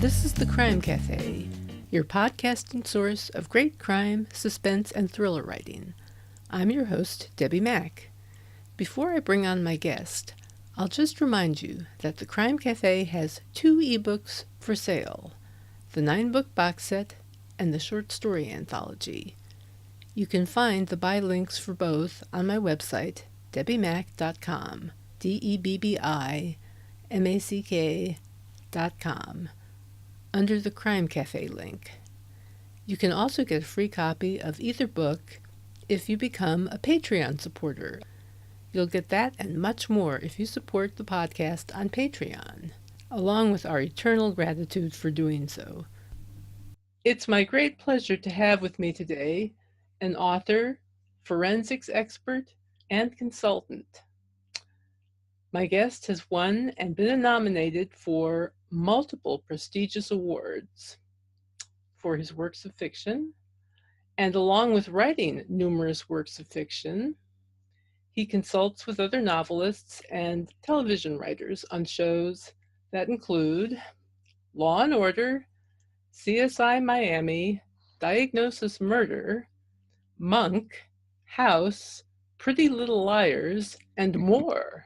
This is the Crime Cafe, your podcasting source of great crime, suspense, and thriller writing. I'm your host, Debbi Mack. Before I bring on my guest, I'll just remind you that the Crime Cafe has 2 ebooks for sale, the 9-book box set and the short story anthology. You can find the buy links for both on my website, debbimack.com, DEBBIMACK.com, under the Crime Cafe link. You can also get a free copy of either book if you become a Patreon supporter. You'll get that and much more if you support the podcast on Patreon, along with our eternal gratitude for doing so. It's my great pleasure to have with me today an author, forensics expert, and consultant. My guest has won and been nominated for multiple prestigious awards for his works of fiction, and along with writing numerous works of fiction, he consults with other novelists and television writers on shows that include Law and Order, CSI Miami, Diagnosis Murder, Monk, House, Pretty Little Liars, and more.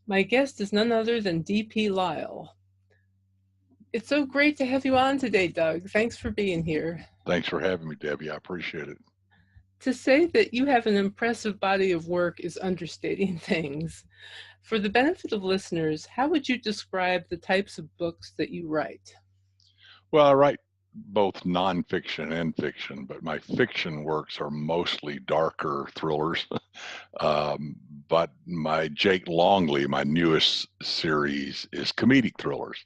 My guest is none other than D.P. Lyle. It's so great to have you on today, Doug. Thanks for being here. Thanks for having me, Debbie. I appreciate it. To say that you have an impressive body of work is understating things. For the benefit of listeners, how would you describe the types of books that you write? Well, I write both nonfiction and fiction, but my fiction works are mostly darker thrillers. But my Jake Longley, my newest series, is comedic thrillers.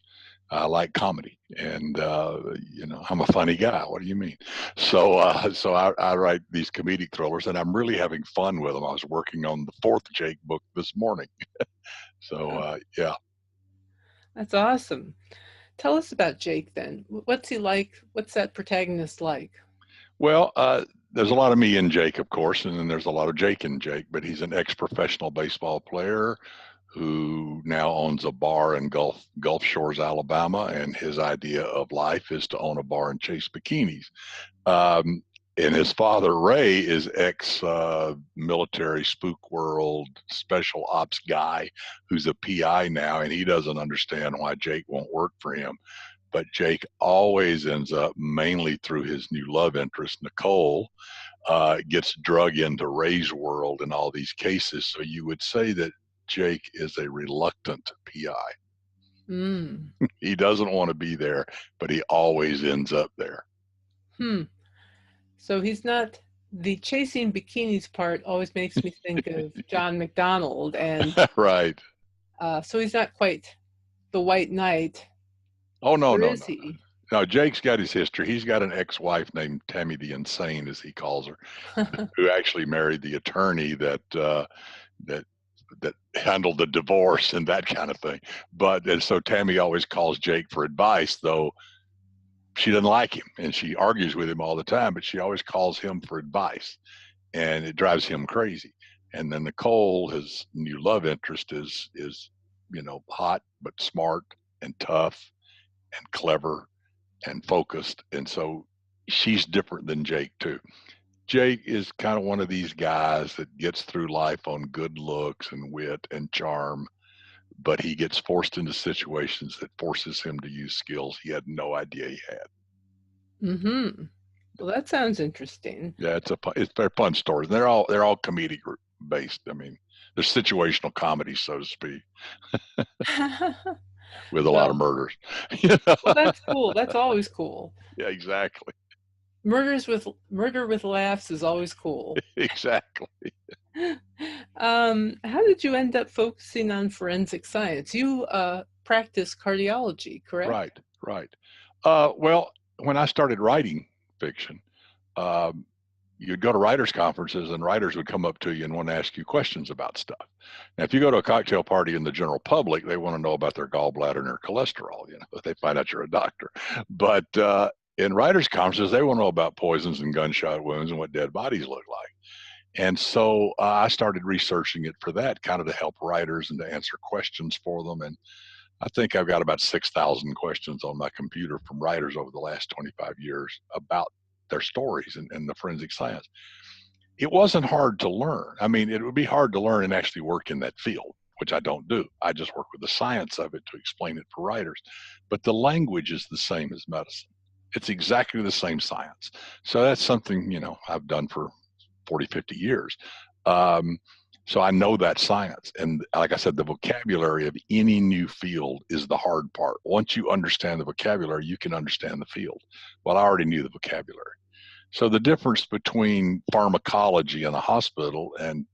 I like comedy, and I'm a funny guy. What do you mean? So I write these comedic thrillers, and I'm really having fun with them. I was working on the 4th Jake book this morning. Yeah. That's awesome. Tell us about Jake then. What's he like? What's that protagonist like? Well, there's a lot of me in Jake, of course, and then there's a lot of Jake in Jake, but he's an ex-professional baseball player who now owns a bar in Gulf Shores, Alabama, and his idea of life is to own a bar and chase bikinis. And his father, Ray, is ex-military spook world special ops guy who's a PI now, and he doesn't understand why Jake won't work for him. But Jake always ends up, mainly through his new love interest, Nicole, gets drug into Ray's world in all these cases. So you would say that Jake is a reluctant PI. He doesn't want to be there, but he always ends up there. So he's not, the chasing bikinis part always makes me think of John McDonald, and right. So he's not quite the White Knight. Oh, no, or no, is no. he? No, Jake's got his history. He's got an ex-wife named Tammy the Insane, as he calls her, who actually married the attorney that handled the divorce and that kind of thing. And so Tammy always calls Jake for advice, though she doesn't like him, and she argues with him all the time, but she always calls him for advice, and it drives him crazy. And then Nicole, his new love interest, is hot but smart and tough and clever and focused, and so she's different than Jake too. Jake is kind of one of these guys that gets through life on good looks and wit and charm, but he gets forced into situations that forces him to use skills he had no idea he had. Well, that sounds interesting. Yeah, it's very fun stories. They're all comedic based. I mean, they're situational comedies, so to speak, with a lot of murders. Well, that's cool. That's always cool. Yeah, exactly. Murder with laughs is always cool. Exactly. How did you end up focusing on forensic science? You practice cardiology, correct? Right. Well, when I started writing fiction, you'd go to writers' conferences, and writers would come up to you and want to ask you questions about stuff. Now, if you go to a cocktail party in the general public, they want to know about their gallbladder and their cholesterol. They find out you're a doctor. But in writers' conferences, they want to know about poisons and gunshot wounds and what dead bodies look like. And so I started researching it for that, kind of to help writers and to answer questions for them. And I think I've got about 6,000 questions on my computer from writers over the last 25 years about their stories and the forensic science. It wasn't hard to learn. I mean, it would be hard to learn and actually work in that field, which I don't do. I just work with the science of it to explain it for writers. But the language is the same as medicine. It's exactly the same science. So that's something, I've done for 40, 50 years. Um, so I know that science. And like I said, the vocabulary of any new field is the hard part. Once you understand the vocabulary, you can understand the field. Well, I already knew the vocabulary. So the difference between pharmacology in a hospital and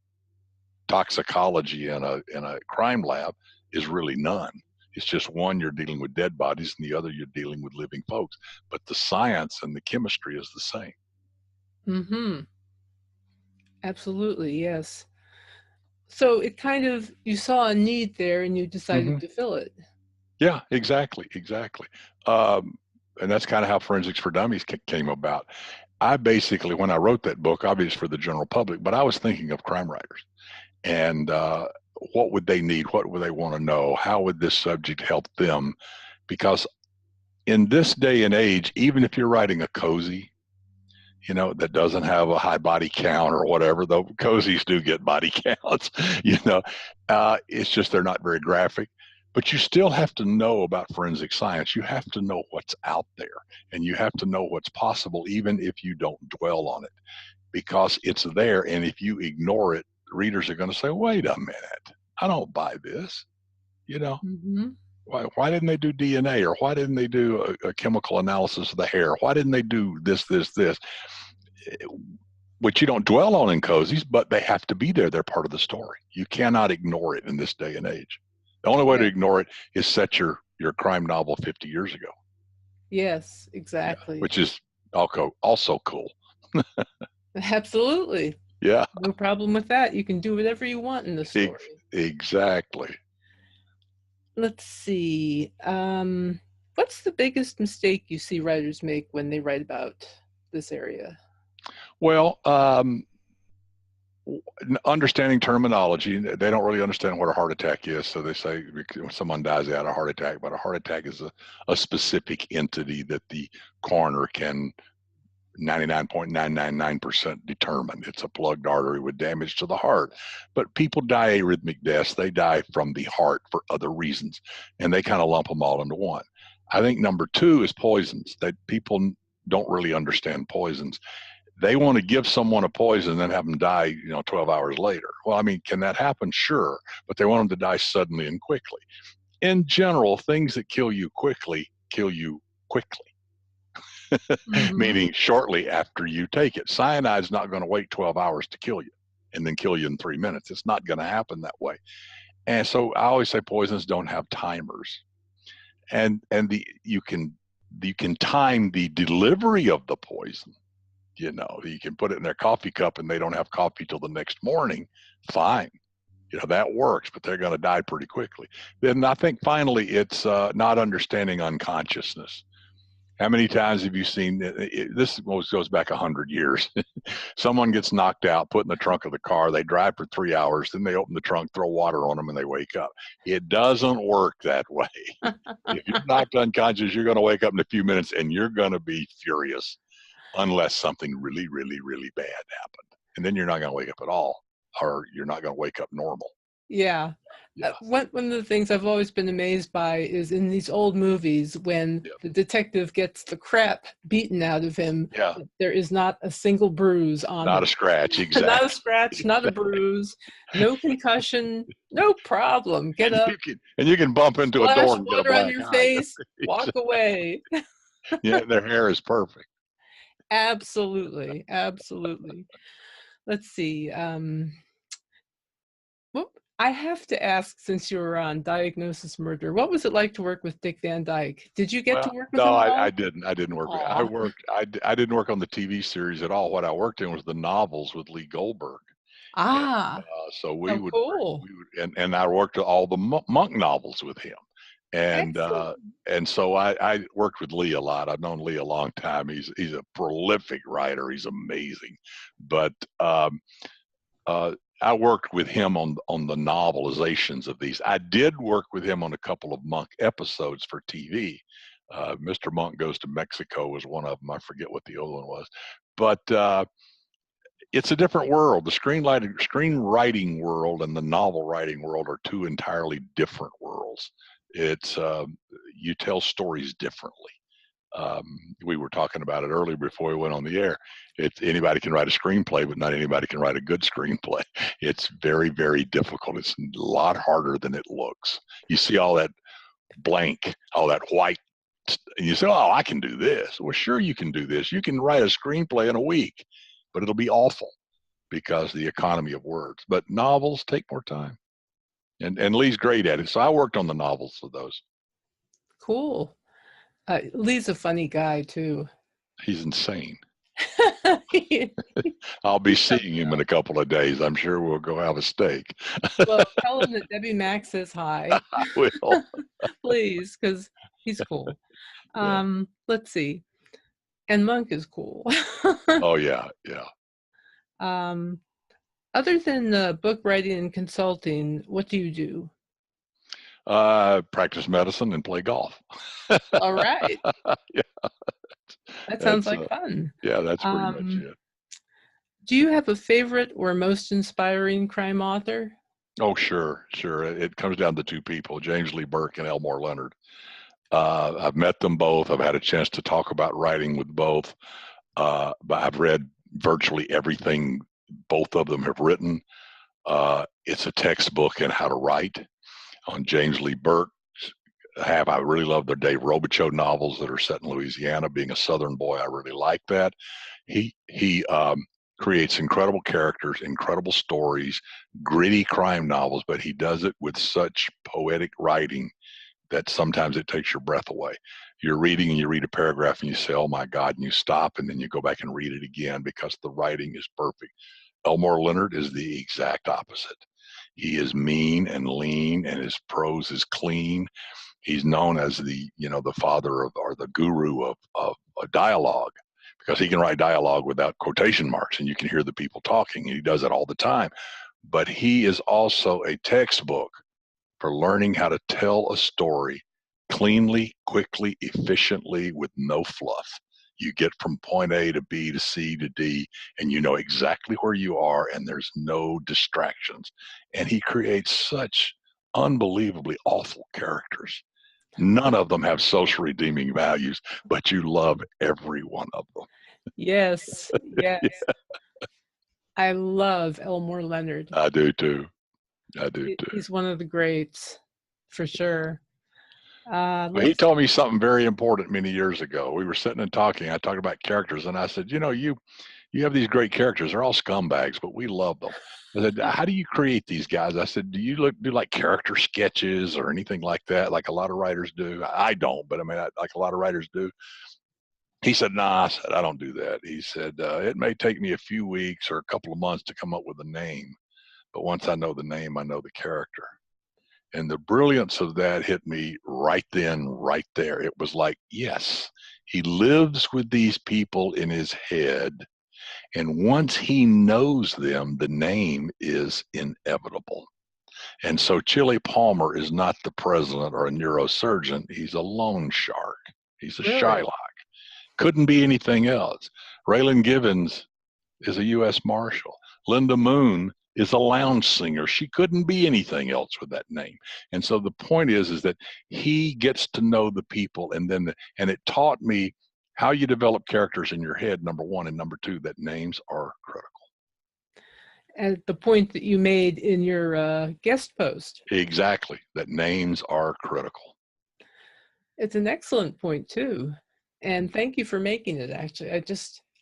toxicology in a crime lab is really none. It's just one, you're dealing with dead bodies, and the other, you're dealing with living folks. But the science and the chemistry is the same. Mm-hmm. Absolutely, yes. So it kind of, you saw a need there and you decided Mm-hmm. to fill it. Yeah, exactly, exactly. Um, and that's kind of how Forensics for Dummies came about. I basically, when I wrote that book, obviously for the general public, but I was thinking of crime writers and what would they need? What would they want to know? How would this subject help them? Because in this day and age, even if you're writing a cozy, that doesn't have a high body count or whatever, though cozies do get body counts, it's just they're not very graphic. But you still have to know about forensic science. You have to know what's out there and you have to know what's possible, even if you don't dwell on it, because it's there. And if you ignore it, readers are going to say, wait a minute, I don't buy this. You know, Mm-hmm. why didn't they do DNA, or why didn't they do a chemical analysis of the hair? Why didn't they do this? Which you don't dwell on in cozies, but they have to be there. They're part of the story. You cannot ignore it in this day and age. The only way to Yeah. ignore it is set your crime novel 50 years ago. Yes, Yeah, exactly. which is also cool. Absolutely. Yeah, No problem with that. You can do whatever you want in the story. exactly. Let's see. What's the biggest mistake you see writers make when they write about this area? Well, understanding terminology, they don't really understand what a heart attack is. So they say when someone dies, they had a heart attack, but a heart attack is a specific entity that the coroner can 99.999% determine. It's a plugged artery with damage to the heart. But people die arrhythmic deaths. They die from the heart for other reasons, and they kind of lump them all into one. I think number two is poisons. That people don't really understand poisons. They want to give someone a poison and then have them die, 12 hours later. Well, I mean, can that happen? Sure, but they want them to die suddenly and quickly. In general, things that kill you quickly kill you quickly. Mm-hmm. Meaning shortly after you take it. Cyanide's not going to wait 12 hours to kill you and then kill you in 3 minutes. It's not going to happen that way. And so I always say poisons don't have timers. And you can time the delivery of the poison. You can put it in their coffee cup and they don't have coffee till the next morning. Fine. That works, but they're going to die pretty quickly. Then I think finally it's not understanding unconsciousness. How many times have you seen this? Goes back 100 years. Someone gets knocked out, put in the trunk of the car. They drive for 3 hours, then they open the trunk, throw water on them, and they wake up. It doesn't work that way. If you're knocked unconscious, you're going to wake up in a few minutes, and you're going to be furious, unless something really, really, really bad happened, and then you're not going to wake up at all, or you're not going to wake up normal. Yeah. Yeah. One of the things I've always been amazed by is in these old movies when Yeah. the detective gets the crap beaten out of him, Yeah. there is not a single bruise on Not him. a scratch. Exactly. Not a scratch, not a bruise, no concussion, no problem. Get up, You can bump into a splash door and get a water on black your eye. face, walk away. Yeah, their hair is perfect. Absolutely, absolutely. Let's see. Well, I have to ask, since you were on Diagnosis Murder, what was it like to work with Dick Van Dyke? Did you get to Well, work with no, him at I all? didn't. I didn't work with. Aw. I didn't work on the TV series at all. What I worked in was the novels with Lee Goldberg, and Ah, so we how would cool. and I worked at all the Monk novels with him, and Excellent. so I worked with Lee a lot. I've known Lee a long time. He's a prolific writer. He's amazing, but I worked with him on the novelizations of these. I did work with him on a couple of Monk episodes for TV. Mr. Monk Goes to Mexico was one of them. I forget what the other one was, but it's a different world. The screenwriting world and the novel writing world are two entirely different worlds. It's you tell stories differently. We were talking about it earlier before we went on the air. Anybody can write a screenplay, but not anybody can write a good screenplay. It's very, very difficult. It's a lot harder than it looks. You see all that blank, all that white, and you say, "Oh, I can do this." Well, sure, you can do this. You can write a screenplay in a week, but it'll be awful because of the economy of words. But novels take more time, and Lee's great at it. So I worked on the novels of those. Cool. Lee's a funny guy too. He's insane. I'll be seeing him in a couple of days. I'm sure we'll go have a steak. Well, tell him that Debbi Mack says hi. I will. Please, because he's cool. Let's see. And Monk is cool. Oh, yeah, yeah. Other than book writing and consulting, what do you do? Practice medicine and play golf. All right. Yeah. That sounds like fun. Yeah, that's pretty much it. Do you have a favorite or most inspiring crime author? Oh, sure. It comes down to two people, James Lee Burke and Elmore Leonard. I've met them both. I've had a chance to talk about writing with both. But I've read virtually everything both of them have written. It's a textbook in how to write. On James Lee Burke, I really love the Dave Robichaux novels that are set in Louisiana. Being a Southern boy, I really like that. He creates incredible characters, incredible stories, gritty crime novels, but he does it with such poetic writing that sometimes it takes your breath away. You're reading and you read a paragraph and you say, "Oh my God," and you stop and then you go back and read it again because the writing is perfect. Elmore Leonard is the exact opposite. He is mean and lean, and his prose is clean. He's known as the father of, or the guru of a dialogue, because he can write dialogue without quotation marks, and you can hear the people talking, and he does it all the time. But he is also a textbook for learning how to tell a story cleanly, quickly, efficiently, with no fluff. You get from point A to B to C to D, and you know exactly where you are, and there's no distractions. And he creates such unbelievably awful characters. None of them have social redeeming values, but you love every one of them. Yes, yes. Yeah. I love Elmore Leonard. I do too. He's one of the greats, for sure. He told me something very important many years ago. We were sitting and talking. I talked about characters, and I said, you have these great characters. They're all scumbags, but we love them. I said, "How do you create these guys?" I said, "Do you do like character sketches or anything like that, like a lot of writers do?" I don't, but I mean, like a lot of writers do. He said, "Nah." I said, "I don't do that." He said, "It may take me a few weeks or a couple of months to come up with a name, but once I know the name, I know the character." And the brilliance of that hit me right then, right there. It was like, yes, he lives with these people in his head. And once he knows them, the name is inevitable. And so Chili Palmer is not the president or a neurosurgeon. He's a loan shark. He's a Shylock. Couldn't be anything else. Raylan Givens is a U.S. Marshal. Linda Moon is a lounge singer. She couldn't be anything else with that name. And so the point is that he gets to know the people, and it taught me how you develop characters in your head, number one, and number two, that names are critical. At the point that you made in your guest post. Exactly, that names are critical. It's an excellent point too. And thank you for making it, actually. I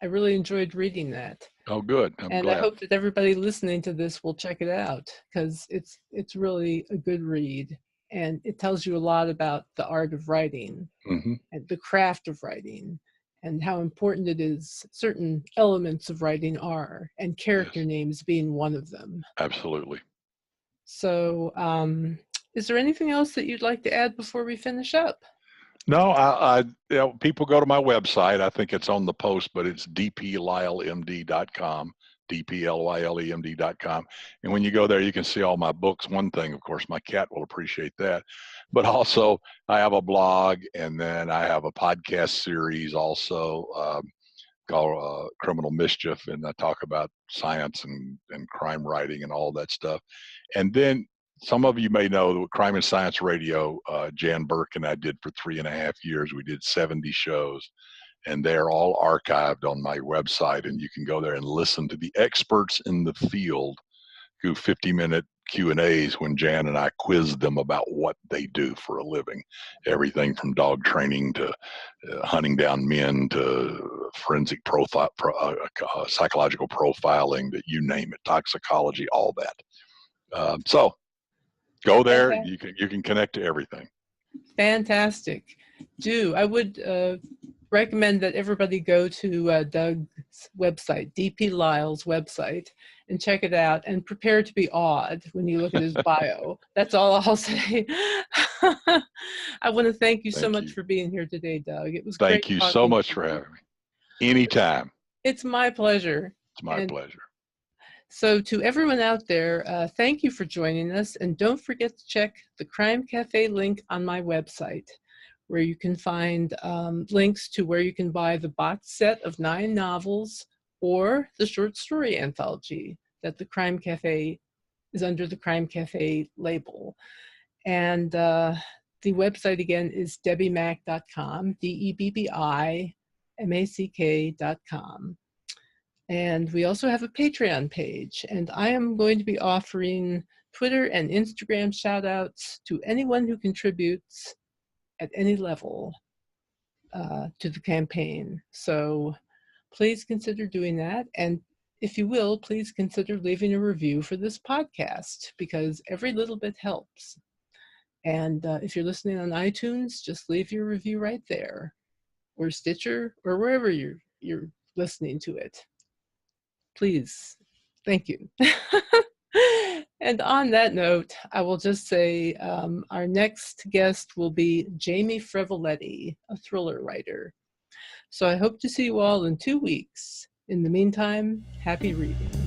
really enjoyed reading that. Oh, good. I'm glad. I hope that everybody listening to this will check it out, because it's really a good read, and it tells you a lot about the art of writing, and the craft of writing, and how important it is certain elements of writing are, and character names being one of them. Absolutely. So is there anything else that you'd like to add before we finish up? No, people go to my website. I think it's on the post, but it's dplylemd.com, dplylemd.com. And when you go there, you can see all my books. One thing, of course, my cat will appreciate that. But also, I have a blog, and then I have a podcast series also called Criminal Mischief, and I talk about science and crime writing and all that stuff. And then some of you may know that Crime and Science Radio, Jan Burke and I did for 3.5 years. We did 70 shows, and they're all archived on my website, and you can go there and listen to the experts in the field do 50-minute Q&As when Jan and I quiz them about what they do for a living. Everything from dog training to hunting down men to forensic psychological profiling, that you name it, toxicology, all that. So go there. You can connect to everything. Fantastic. I would recommend that everybody go to Doug's website, DP Lyle's website, and check it out, and prepare to be awed when you look at his bio. That's all I'll say. I want to thank you so much for being here today, Doug. It was great. Thank you so much for having me. Anytime. It's my pleasure. It's my pleasure. So to everyone out there, thank you for joining us, and don't forget to check the Crime Cafe link on my website, where you can find links to where you can buy the box set of 9 novels or the short story anthology that the Crime Cafe is under the Crime Cafe label. And the website again is debbimack.com, DEBBIMACK.com. And we also have a Patreon page, and I am going to be offering Twitter and Instagram shout outs to anyone who contributes at any level to the campaign. So please consider doing that. And if you will, please consider leaving a review for this podcast, because every little bit helps. And if you're listening on iTunes, just leave your review right there, or Stitcher, or wherever you're listening to it. Please. Thank you. And on that note, I will just say our next guest will be Jamie Frevoletti, a thriller writer. So I hope to see you all in 2 weeks. In the meantime, happy reading.